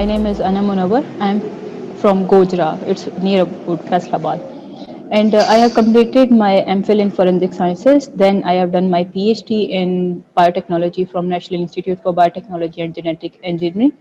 My name is Anna Munawar. I'm from Gojra. It's near about Faisalabad. And I have completed my MPhil in Forensic Sciences. Then I have done my PhD in biotechnology from National Institute for Biotechnology and Genetic Engineering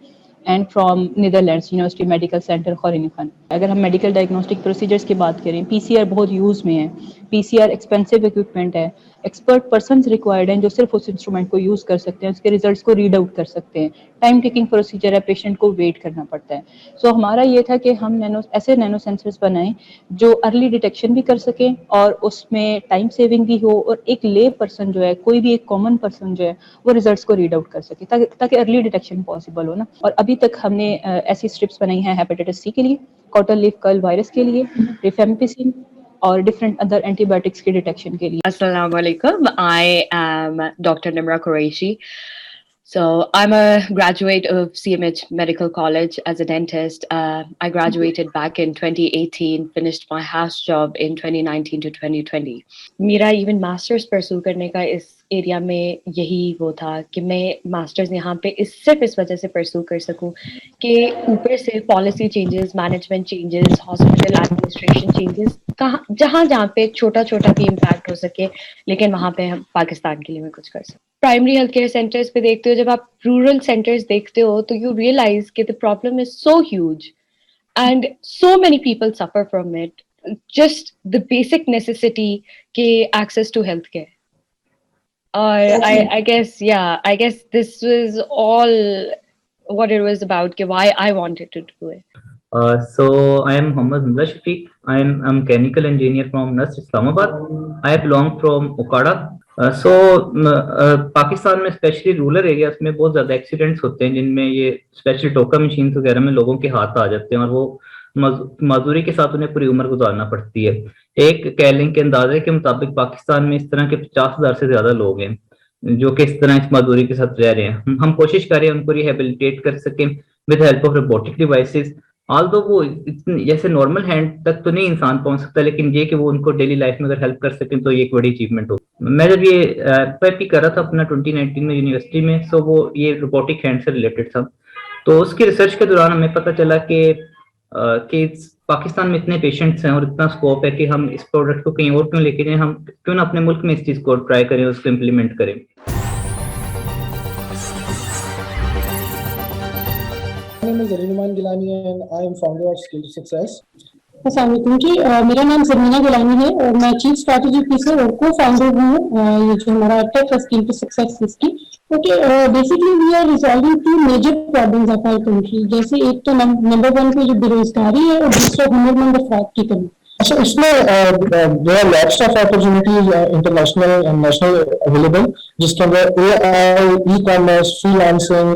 and from Netherlands University Medical Center Groningen. अगर हम medical diagnostic procedures की बात करें, PCR बहुत use में है. PCR expensive equipment है. Expert persons required हैं जो सिर्फ उस इंस्ट्रूमेंट को यूज़ कर सकते हैं, उसके रिजल्ट्स को रीड आउट कर सकते हैं. टाइम टेकिंग प्रोसीजर है, पेशेंट को वेट करना पड़ता है. सो हमारा ये था कि हम ऐसे नैनो सेंसर्स बनाएं जो अर्ली डिटेक्शन भी कर सकें और उसमें टाइम सेविंग भी हो, और एक ले पर्सन जो है, कोई भी एक कॉमन पर्सन जो है, वो रिजल्ट्स को रीड आउट कर सके ताकि अर्ली डिटेक्शन पॉसिबल हो ना. और अभी तक हमने ऐसी स्ट्रिप्स बनाई हैं हेपेटाइटिस सी के लिए, कॉटन लीफ कर्ल वायरस के लिए, रिफेम्पिसिन और डिफरेंट अदर एंटीबायोटिक्स के डिटेक्शन के लिए. Assalamu alaikum. I am Dr. Nimra Qureshi. So I'm a graduate of CMH Medical College as a dentist. I graduated back in 2018, finished my house job in 2019 to 2020. मेरा even masters pursue करने का इस area में यही वो था कि मैं मास्टर्स यहाँ पे सिर्फ इस वजह से परस्यू कर सकूँ कि ऊपर से policy changes, management changes, hospital administration changes कहाँ जहाँ पे छोटा छोटा भी इम्पैक्ट हो सके, लेकिन वहाँ पे हम पाकिस्तान के लिए मैं कुछ कर सकूँ. प्राइमरी हेल्थ केयर सेंटर्स पे देखते हो, जब आप रूरल सेंटर्स देखते हो तो यू रियलाइज कि the problem is so huge and so many people suffer from it. Just the basic necessity के access to health care. Or I guess this was all what it was about, why I wanted to do it. So I am Mohammad Hamza Shafiq. I am a mechanical engineer from NUST Islamabad. I belong from Okada. Pakistan में specially rural areas में बहुत ज़्यादा accidents होते हैं जिनमें ये specially टोका machine वगैरह में लोगों के हाथ आ जाते हैं और वो मजदूरी के साथ उन्हें पूरी उम्र गुजारना पड़ती है. एक कैलिंग के अंदाजे के मुताबिक पाकिस्तान में इस तरह के 50,000 से ज्यादा लोग हैं जो कि इस तरह इस मजदूरी के साथ रह रहे हैं. हम कोशिश कर रहे हैं उनको रिहेबिलिटेट कर सकें with help of robotic devices. Although वो जैसे नॉर्मल हैंड तक तो नहीं इंसान पहुंच सकता, लेकिन ये कि वो उनको डेली लाइफ में अगर हेल्प कर सकें तो ये एक बड़ी अचीवमेंट हो. मैं जब ये पीपी कर रहा था अपना 2019 में यूनिवर्सिटी में, सो वो ये रोबोटिक हैंड से रिलेटेड था. तो उसकी रिसर्च के दौरान हमें पता चला कि पाकिस्तान में इतने पेशेंट्स हैं और इतना स्कोप है कि हम इस प्रोडक्ट को कहीं और क्यों लेके जाएं, हम क्यों ना अपने मुल्क में इस चीज को ट्राई करें, उसको इम्प्लीमेंट करें. My name is Arinaman Gilani and I am founder of Skill to Success. अस्सलाम वालेकुम जी, मेरा नाम ज़मीना गिलानी है और मैं चीफ स्ट्रैटेजी ऑफिसर और को फाउंडर हूँ ये जो हमारा टेक स्किल टू सक्सेस इसकी. Okay, basically we are resolving to major problems of our country. जैसे एक तो नंबर 1 पे जो बेरोजगारी है और दूसरा हुनरमंद अफराद की कमी. So इसमें there are lots of opportunities international and national available, जिसके अंदर AI, e-commerce, freelancing,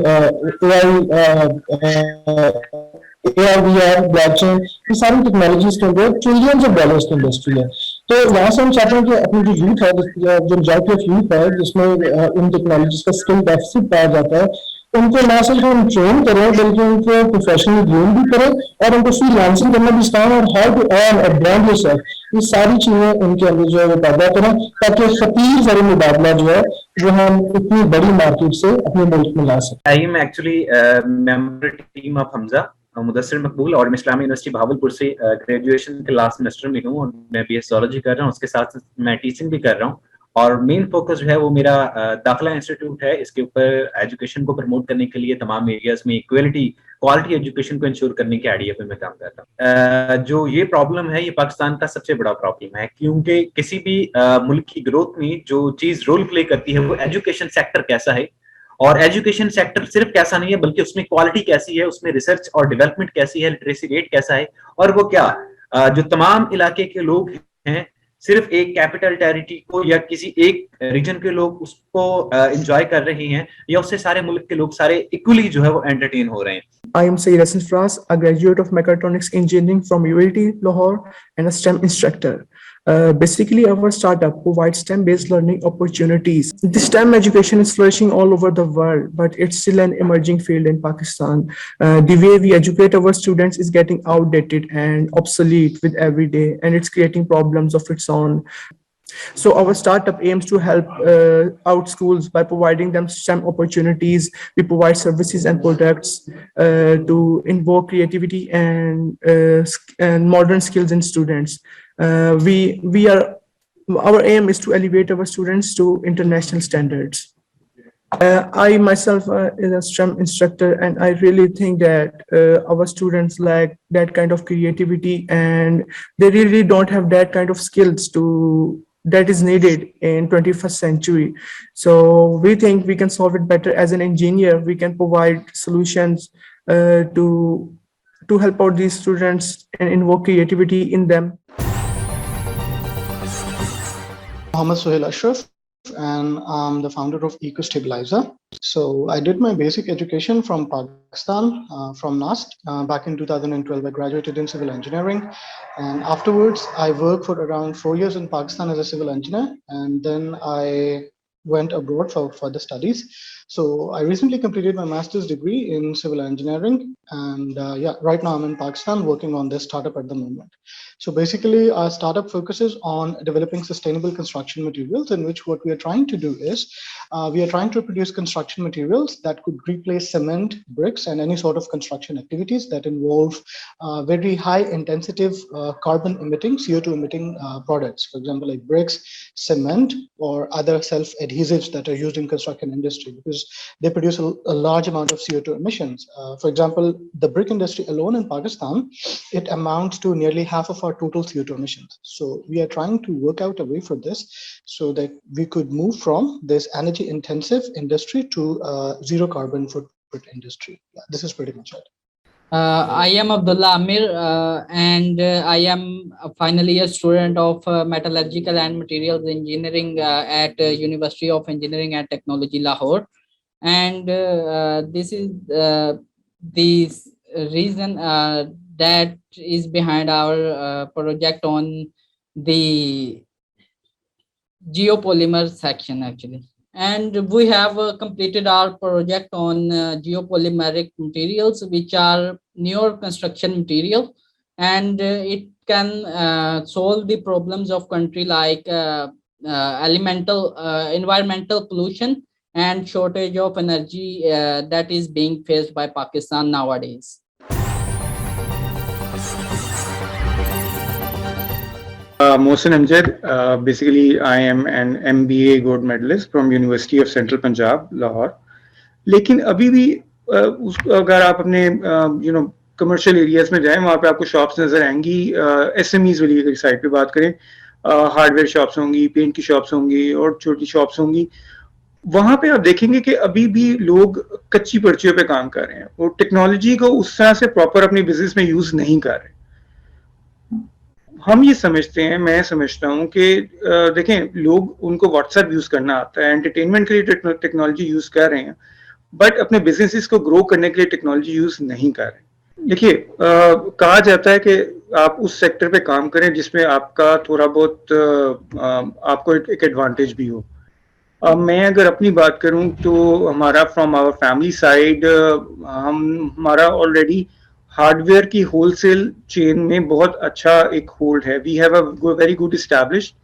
AI, VR, blockchain, ये सारी टेक्नोलॉजीज के अंदर ट्रिलियंस ऑफ डॉलर्स की इंडस्ट्री है. तो यहाँ से हम चाहते हैं कि अपनी जो यूथ है, जो मेजॉरिटी ऑफ यूथ है जिसमें इन टेक्नोलॉजीज का स्किल डेफिसिट पाया जाता है, उनको ना सिर्फ हम ट्रेन करें बल्कि उनको प्रोफेशनली ग्रोन भी करें और उनको फ्रीलांसिंग करना भी सिखाएं और हाउ टू अर्न और ब्रांड योरसेल्फ, ये सारी चीजें उनके अंदर जो है वो पैदा करें ताकि खतीर ज़रूर मुकाबला जो है वो हम इतनी बड़ी मार्केट से अपने मुल्क में ला सकें. I am actually member team of Hamza Mudassir मकबूल और मैं इस्लामी यूनिवर्सिटी भावलपुर से ग्रेजुएशन के लास्ट सेमेस्टर में हूँ और मैं बीएस ज़ूलॉजी कर रहा हूँ. उसके साथ मैं टीचिंग भी कर रहा हूँ और मेन फोकस जो है वो मेरा दाखिला इंस्टीट्यूट है. इसके ऊपर एजुकेशन को प्रमोट करने के लिए तमाम एरियाज में इक्वलिटी क्वालिटी एजुकेशन को इंश्योर करने के आइडिया पे मैं काम कर रहा हूँ. जो ये प्रॉब्लम है ये पाकिस्तान का सबसे बड़ा प्रॉब्लम है, क्योंकि किसी भी मुल्क की ग्रोथ में जो चीज रोल प्ले करती है वो एजुकेशन सेक्टर कैसा है. और एजुकेशन सेक्टर सिर्फ कैसा नहीं है बल्कि उसमें क्वालिटी कैसी है, उसमें रिसर्च और डेवलपमेंट कैसी है, लिटरेसी रेट कैसा है, और वो क्या जो तमाम इलाके के लोग हैं सिर्फ एक कैपिटल टेरिटरी को या किसी एक रीजन के लोग उसको एंजॉय कर रहे हैं या उससे सारे मुल्क के लोग सारे इक्वली जो है वो एंटरटेन हो रहे हैं. I am Sayyid Hassan Fras, a graduate of Mechatronics Engineering from UAT Lahore and a STEM instructor. Basically, our startup provides STEM-based learning opportunities. The STEM education is flourishing all over the world, but it's still an emerging field in Pakistan. The way we educate our students is getting outdated and obsolete with every day, and it's creating problems of its own. So our startup aims to help out schools by providing them STEM opportunities. We provide services and products to invoke creativity and modern skills in students. Our aim is to elevate our students to international standards. I myself is a STEM instructor, and I really think that our students lack that kind of creativity, and they really don't have that kind of skills that is needed in 21st century. So we think we can solve it better as an engineer. We can provide solutions to help out these students and invoke creativity in them. Mohammad Sohail Ashraf, and I'm the founder of EcoStabilizer. So I did my basic education from Pakistan, from NAST. Back in 2012, I graduated in civil engineering. And afterwards, I worked for around 4 years in Pakistan as a civil engineer. And then I went abroad for further studies. So I recently completed my master's degree in civil engineering. And right now I'm in Pakistan working on this startup at the moment. So basically, our startup focuses on developing sustainable construction materials, in which what we are trying to do is we are trying to produce construction materials that could replace cement, bricks, and any sort of construction activities that involve very high intensity carbon emitting, CO2 emitting products. For example, like bricks, cement, or other self adhesives that are used in construction industry, because they produce a large amount of CO2 emissions. For example, the brick industry alone in Pakistan, it amounts to nearly half of our total CO2 emissions. So we are trying to work out a way for this so that we could move from this energy intensive industry to zero carbon footprint industry. Yeah, this is pretty much it. I am Abdullah Amir, and I am a final year student of Metallurgical and Materials Engineering at University of Engineering and Technology, Lahore. And this is the reason that is behind our project on the geopolymer section, actually. And we have completed our project on geopolymeric materials, which are newer construction material, and it can solve the problems of country like environmental pollution and shortage of energy that is being faced by Pakistan nowadays. Mohsin Amjad, basically I am an MBA gold medalist from University of Central Punjab, Lahore. लेकिन अभी भी अगर आप अपने commercial areas में जाएं, वहाँ पे आपको शॉप्स नजर आएंगी. SMEs वाली अगर साइड पे बात करें, हार्डवेयर शॉप्स होंगी, पेंट की शॉप्स होंगी और छोटी शॉप्स होंगी. वहाँ पे आप देखेंगे कि अभी भी लोग कच्ची पर्चियों पे काम कर रहे हैं और टेक्नोलॉजी को उस तरह से प्रॉपर अपने बिजनेस में यूज नहीं कर रहे. हम ये समझते हैं, मैं समझता हूँ कि देखें, लोग उनको व्हाट्सएप यूज करना आता है, एंटरटेनमेंट के लिए टेक्नोलॉजी यूज कर रहे हैं, बट अपने बिजनेसेस को ग्रो करने के लिए टेक्नोलॉजी यूज नहीं कर रहे. देखिए, कहा जाता है कि आप उस सेक्टर पे काम करें जिसमें आपका थोड़ा बहुत आपको एक एडवांटेज भी हो. मैं अगर अपनी बात करूं तो हमारा फ्रॉम आवर फैमिली साइड हमारा ऑलरेडी हार्डवेयर की होलसेल चेन में बहुत अच्छा एक होल्ड है. We have a very good established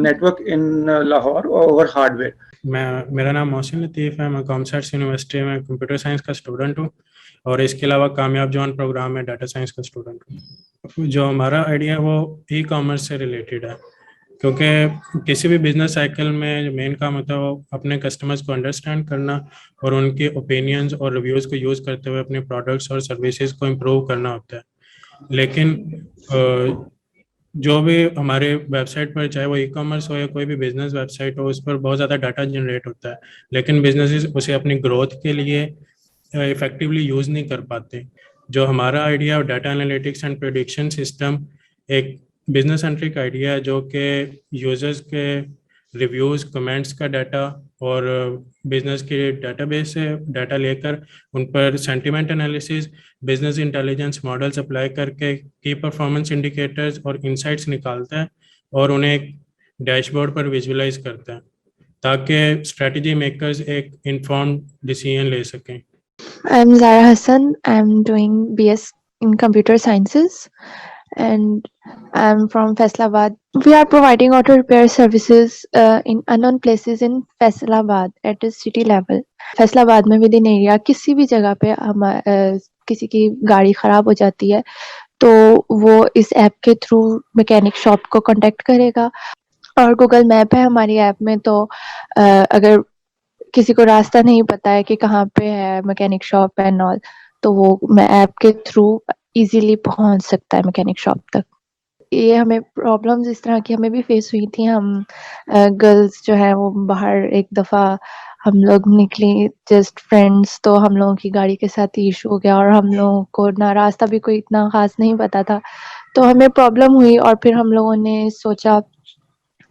network in Lahore over hardware. मेरा नाम मोहसिन लतीफ़ है. मैं कॉमर्स यूनिवर्सिटी में कंप्यूटर साइंस का स्टूडेंट हूँ और इसके अलावा कामयाब जवान प्रोग्राम में डाटा साइंस का स्टूडेंट हूँ. जो हमारा आइडिया है वो ई कॉमर्स से रिलेटेड है, क्योंकि किसी भी बिजनेस साइकिल में मेन काम होता है वो अपने कस्टमर्स को अंडरस्टैंड करना और उनके ओपिनियंस और रिव्यूज़ को यूज़ करते हुए अपने प्रोडक्ट्स और सर्विसेज को इम्प्रूव करना होता है. लेकिन जो भी हमारे वेबसाइट पर, चाहे वो ई कॉमर्स हो या कोई भी बिजनेस वेबसाइट हो, उस पर बहुत ज़्यादा डाटा जनरेट होता है, लेकिन बिजनेसेस उसे अपनी ग्रोथ के लिए इफेक्टिवली यूज़ नहीं कर पाते. जो हमारा idea data analytics and prediction system एक बिजनेस सेंट्रिक आइडिया है, जो कि यूजर्स के रिव्यूज़, कमेंट्स का डाटा और बिजनेस के डेटाबेस से डाटा लेकर उन पर sentiment analysis, business intelligence models apply करके की परफॉर्मेंस इंडिकेटर्स और इंसाइट्स निकालता है और उन्हें एक डैशबोर्ड पर विजुअलाइज करता है ताकि स्ट्रेटजी मेकर्स एक इन्फॉर्म्ड डिसीजन ले सकें. I'm Zara Hassan. I'm doing BS in Computer Sciences, and I'm from Faisalabad. We are providing auto repair services in unknown places in Faisalabad at a city level. Faisalabad में with in area किसी भी जगह पे हम किसी की गाड़ी खराब हो जाती है तो वो इस ऐप के थ्रू मैकेनिक शॉप को कांटेक्ट करेगा और गूगल मैप है हमारी ऐप में तो अगर किसी को रास्ता नहीं पता है कि कहाँ पे है मैकेनिक शॉप एंड ऑल तो वो ऐप के थ्रू इजीली पहुंच सकता है मैकेनिक शॉप तक. ये हमें प्रॉब्लम्स इस तरह की हमें भी फेस हुई थी. हम गर्ल्स जो है वो बाहर एक दफ़ा हम लोग निकली जस्ट फ्रेंड्स तो हम लोगों की गाड़ी के साथ इशू हो गया और हम लोगों को ना रास्ता भी कोई इतना खास नहीं पता था तो हमें प्रॉब्लम हुई और फिर हम लोगों ने सोचा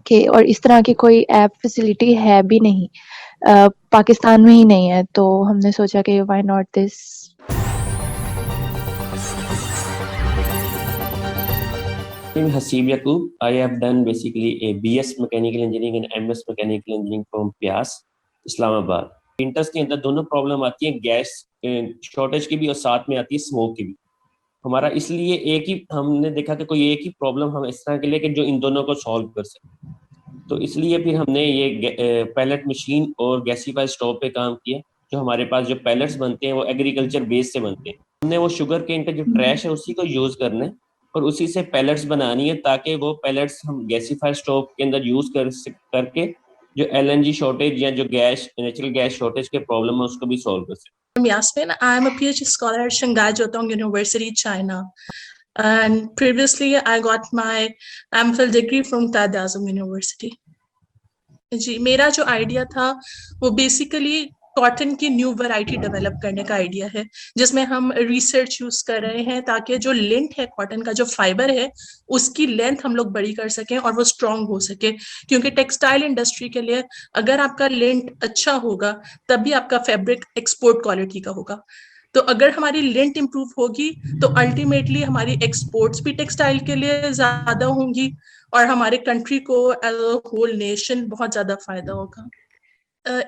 कि और इस तरह की कोई ऐप फैसिलिटी है भी नहीं पाकिस्तान में ही नहीं है तो हमने सोचा कि why not this. I'm Hasib Yaqub. I have done basically a BS Mechanical Engineering and MS Mechanical Engineering from Pyas, Islamabad. Winters के अंदर दोनों प्रॉब्लम आती है गैस शॉर्टेज की भी और साथ में आती है स्मोक की भी. हमारा इसलिए एक ही हमने देखा कि कोई एक ही प्रॉब्लम हम इस तरह के लिए कि जो इन दोनों को सॉल्व कर सके तो इसलिए फिर हमने ये पैलेट मशीन और गैसीफाई स्टोव पे काम किया. जो हमारे पास जो पैलेट्स बनते हैं वो एग्रीकल्चर बेस से बनते हैं. हमने वो शुगर केन का जो ट्रैश है उसी को यूज करना है और उसी से पैलेट्स बनानी है ताकि वो पैलेट्स हम गैसीफाई स्टोव के अंदर यूज करके जो LNG शॉर्टेज या जो गैस नेचुरल गैस शॉर्टेज के प्रॉब्लम है उसको भी सॉल्व कर सकें. I'm Yasmin. I'm a PhD scholar at Shanghai Jiaotong University, China. And previously, I got my MPhil degree from Quaid Azam University. जी मेरा जो आइडिया था वो बेसिकली कॉटन की न्यू वैरायटी डेवलप करने का आइडिया है जिसमें हम रिसर्च यूज कर रहे हैं ताकि जो लेंथ है कॉटन का जो फाइबर है उसकी लेंथ हम लोग बड़ी कर सकें और वो स्ट्रांग हो सके क्योंकि टेक्सटाइल इंडस्ट्री के लिए अगर आपका लेंथ अच्छा होगा तभी आपका फैब्रिक एक्सपोर्ट क्वालिटी का होगा. तो अगर हमारी लेंथ इंप्रूव होगी तो अल्टीमेटली हमारी एक्सपोर्ट्स भी टेक्सटाइल के लिए ज्यादा होंगी और हमारे कंट्री को एज अ होल नेशन बहुत ज्यादा फायदा होगा.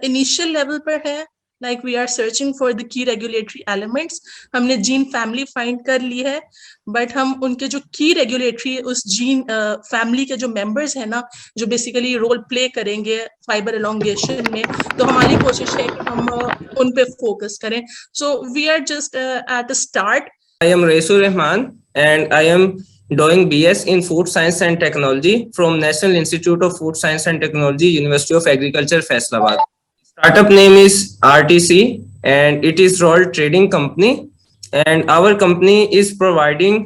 इनिशियल लेवल पर है like we are searching for the key regulatory elements. हमने जीन फैमिली फाइंड कर ली है बट हम उनके जो की रेगुलेटरी उस जीन फैमिली के जो मेंबर्स हैं ना जो बेसिकली रोल प्ले करेंगे फाइबर एलोंगेशन में तो हमारी कोशिश है कि हम उन पे फोकस करें. So we are just at the start. I am Resul Rahman and I am doing BS in Food Science and Technology from National Institute of Food Science and Technology, University of Agriculture, Faisalabad. Startup name is RTC and it is Roll Trading Company and our company is providing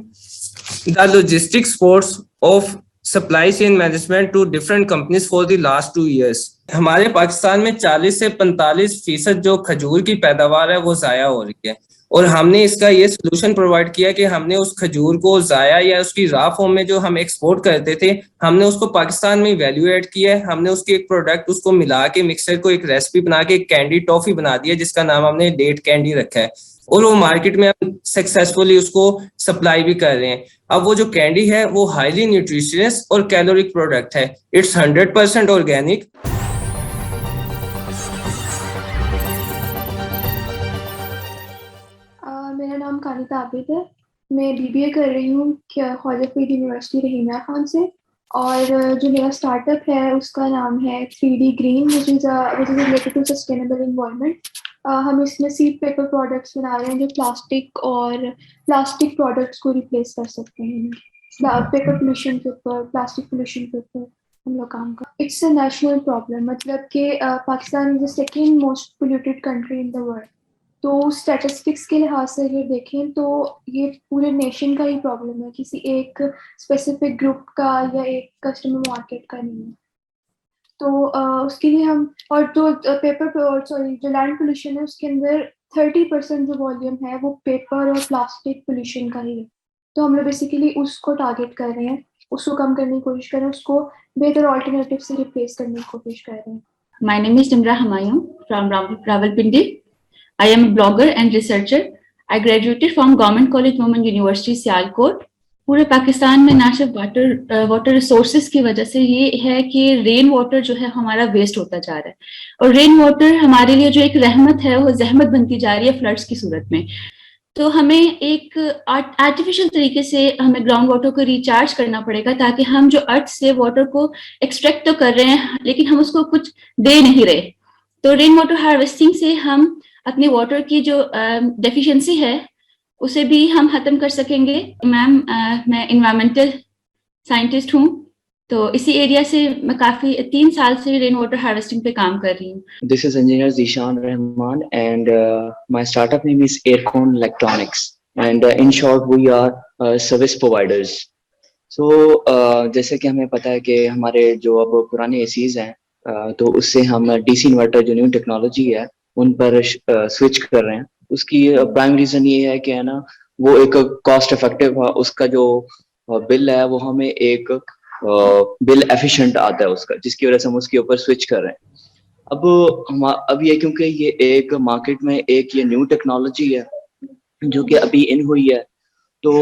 the logistics force of supply chain management to different companies for the last 2 years. हमारे पाकिस्तान में 40 से 45% जो खजूर की पैदावार है वो ज़ाया हो रही है और हमने इसका ये सोल्यूशन प्रोवाइड किया कि हमने उस खजूर को ज़ाया या उसकी रॉ फॉर्म में जो हम एक्सपोर्ट करते थे हमने उसको पाकिस्तान में वैल्यू ऐड किया है. हमने उसके एक प्रोडक्ट उसको मिला के मिक्सर को एक रेसिपी बना के एक कैंडी टॉफी बना दिया जिसका नाम हमने डेट कैंडी रखा है और वो मार्केट में हम सक्सेसफुली उसको सप्लाई भी कर रहे हैं. अब वो जो कैंडी है वो हाईली न्यूट्रिशियस और कैलोरिक प्रोडक्ट है. It's 100% organic. मेरा नाम कानिता आबिद है. मैं BBA कर रही हूँ ख्वाजा फरीद यूनिवर्सिटी रहीमिया खान से और जो मेरा स्टार्टअप है उसका नाम है 3D Green which is related to sustainable environment. हम इसमें सीड पेपर प्रोडक्ट्स बना रहे हैं जो प्लास्टिक प्रोडक्ट्स को रिप्लेस कर सकते हैं. पेपर पोल्यूशन के ऊपर प्लास्टिक पोल्यूशन के ऊपर हम लोग काम कर. इट्स अ नेशनल प्रॉब्लम मतलब कि Pakistan is the second most polluted country in the world. तो स्टैटिस्टिक्स के लिहाज से अगर देखें तो ये पूरे नेशन का ही प्रॉब्लम है किसी एक स्पेसिफिक ग्रुप का या एक कस्टमर मार्केट का नहीं है. तो उसके लिए हम और जो जो लैंड पोल्यूशन है उसके अंदर 30% जो वॉल्यूम है वो पेपर और प्लास्टिक पोल्यूशन का ही है. तो हम लोग बेसिकली उसको टारगेट कर रहे हैं उसको कम करने की कोशिश कर रहे हैं उसको बेहतर ऑल्टरनेटिव से रिप्लेस करने की कोशिश कर रहे हैं. My name is Nimra Humayun from Rawalpindi. I am a blogger and researcher. I graduated from Government College Women University Sialkot. पूरे पाकिस्तान में ना सिर्फ वाटर रिसोर्सेज की वजह से ये है कि रेन वाटर जो है हमारा वेस्ट होता जा रहा है और रेन वाटर हमारे लिए जो एक रहमत है वो जहमत बनती जा रही है फ्लड्स की सूरत में. تو ہمیں ایک آرٹیفیشل طریقے سے ہمیں گراؤنڈ واٹر کو ریچارج کرنا پڑے گا، تاکہ ہم جو ارتھ سے واٹر کو ایکسٹریکٹ تو کر رہے ہیں لیکن ہم اس کو کچھ دے نہیں رہے. تو رین واٹر ہارویسٹنگ سے ہم اپنے واٹر کی جو ڈیفیشنسی ہے اسے بھی ہم ختم کر سکیں گے. میم میں انوائرمنٹل سائنٹسٹ ہوں، تو اسی ایریا سے میں کافی 3 سال سے رین واٹر ہارویسٹنگ پہ کام کر رہی ہوں. This is engineer Zishan Rahman and my startup name is Aircon Electronics and in short we are service providers. So جیسے کہ ہمیں پتہ ہے کہ ہمارے جو اب پرانے اے سیز ہیں تو اس سے ہم ڈی سی انورٹر جو نیو ٹیکنالوجی ہے ان پر سوئچ کر رہے ہیں. اس کی پرائم ریزن یہ ہے کہ ہے نا وہ ایک کاسٹ افیکٹو، اس کا جو بل ہے وہ ہمیں ایک بل ایفیشینٹ آتا ہے اس کا، جس کی وجہ سے ہم اس کے اوپر سوئچ کر رہے ہیں. اب یہ کیونکہ یہ ایک مارکیٹ میں ایک یہ نیو ٹیکنالوجی ہے جو کہ ابھی ان ہوئی ہے، تو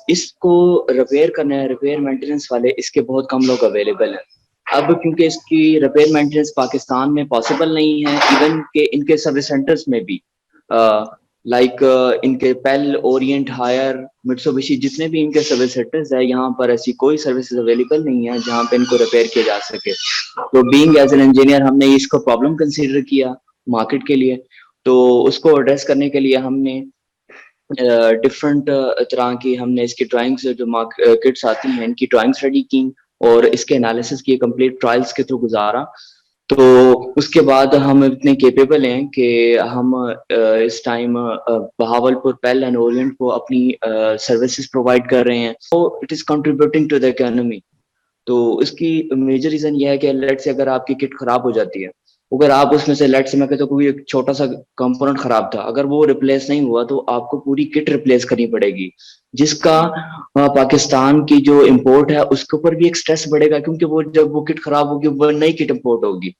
اس کو ریپیئر کرنا ہے، ریپیئر مینٹیننس والے اس کے بہت کم لوگ اویلیبل ہیں. اب کیونکہ اس کی ریپیئر مینٹیننس پاکستان میں پاسبل نہیں ہے، ایون کہ ان کے سروس سینٹرز میں بھی لائک ان کے پیل، اورینٹ، ہائر، مٹسوبشی، جتنے بھی ان کے سروس سینٹرز ہیں یہاں پر ایسی کوئی سروسز اویلیبل نہیں ہے جہاں پہ ان کو ریپیئر کیا جا سکے. تو بینگ ایز این انجینئر ہم نے اس کو پرابلم کنسیڈر کیا مارکیٹ کے لیے، تو اس کو ایڈریس کرنے کے لیے ہم نے ڈفرنٹ طرح کی ہم نے اس کی ڈرائنگس جو کٹس آتی ہیں ان کی ڈرائنگس ریڈی کی اور اس کے انالیسس کی کمپلیٹ ٹرائلس کے تھرو گزارا. تو اس کے بعد ہم اتنے کیپیبل ہیں کہ ہم اس time Bahawalpur, PEL and Orient کو اپنی سروسز پرووائڈ کر رہے ہیں. تو it is contributing to the economy. تو اس کی میجر ریزن یہ ہے کہ لیٹ سے اگر آپ کی کٹ خراب ہو جاتی ہے، اگر آپ اس میں سے لیٹ سے میں کہتا ہوں کوئی ایک چھوٹا سا کمپوننٹ خراب تھا، اگر وہ ریپلیس نہیں ہوا تو آپ کو پوری کٹ ریپلیس کرنی پڑے گی، جس کا پاکستان کی جو امپورٹ ہے اس کے اوپر بھی ایک سٹریس بڑھے گا، کیونکہ وہ جب وہ کٹ خراب ہوگی وہ نئی کٹ امپورٹ ہوگی.